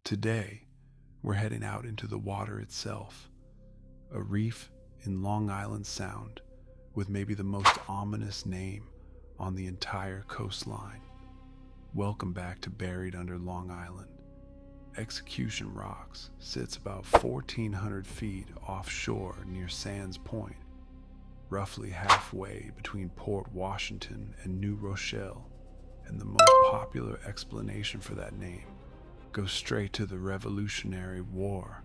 Today, we're heading out into the water itself, a reef in Long Island Sound with maybe the most ominous name on the entire coastline. Welcome back to Buried Under Long Island. Execution Rocks sits about 1,400 feet offshore near Sands Point, roughly halfway between Port Washington and New Rochelle, and the most popular explanation for that name goes straight to the Revolutionary War.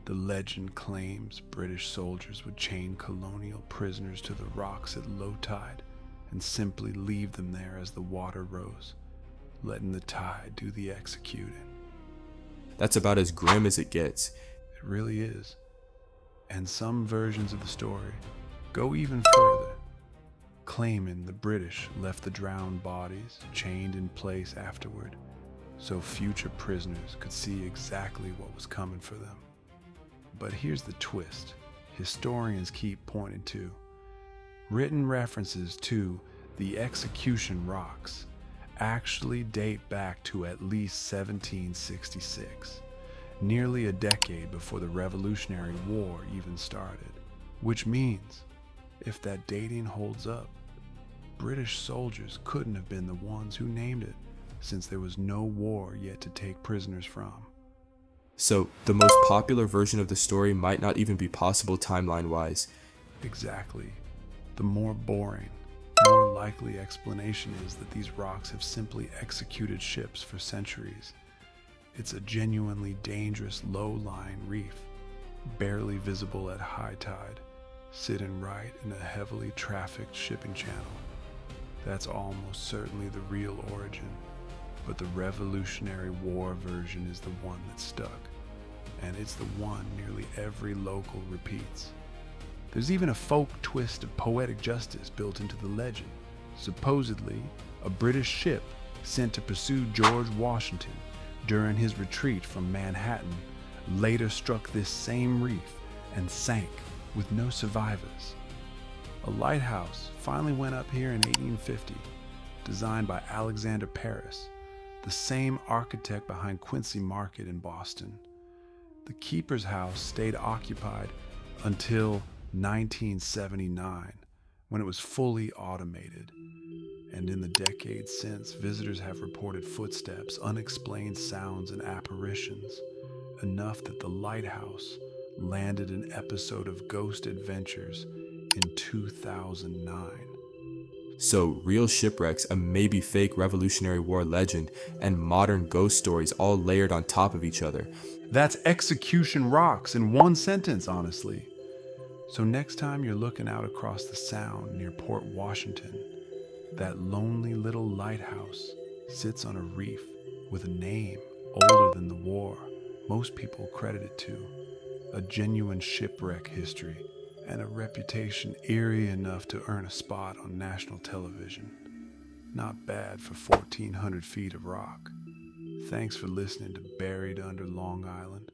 The legend claims British soldiers would chain colonial prisoners to the rocks at low tide and simply leave them there as the water rose, letting the tide do the executing. That's about as grim as it gets. It really is. And some versions of the story go even further, claiming the British left the drowned bodies chained in place afterward, so future prisoners could see exactly what was coming for them. But here's the twist historians keep pointing to. Written references to the execution rocks actually date back to at least 1766, nearly a decade before the Revolutionary War even started. Which means, if that dating holds up, British soldiers couldn't have been the ones who named it, since there was no war yet to take prisoners from. So, the most popular version of the story might not even be possible timeline-wise. Exactly. The more boring, more likely explanation is that these rocks have simply executed ships for centuries. It's a genuinely dangerous low-lying reef, barely visible at high tide, sitting right in a heavily trafficked shipping channel. That's almost certainly the real origin, but the Revolutionary War version is the one that stuck, and it's the one nearly every local repeats. There's even a folk twist of poetic justice built into the legend. Supposedly, a British ship sent to pursue George Washington during his retreat from Manhattan later struck this same reef and sank with no survivors. A lighthouse finally went up here in 1850, designed by Alexander Paris, the same architect behind Quincy Market in Boston. The keeper's house stayed occupied until 1979, when it was fully automated. And in the decades since, visitors have reported footsteps, unexplained sounds, and apparitions, enough that the lighthouse landed an episode of Ghost Adventures in 2009. So, real shipwrecks, a maybe fake Revolutionary War legend, and modern ghost stories all layered on top of each other. That's Execution Rocks in one sentence, honestly. So next time you're looking out across the Sound near Port Washington, that lonely little lighthouse sits on a reef with a name older than the war most people credit it to, a genuine shipwreck history, and a reputation eerie enough to earn a spot on national television. Not bad for 1,400 feet of rock. Thanks for listening to Buried Under Long Island.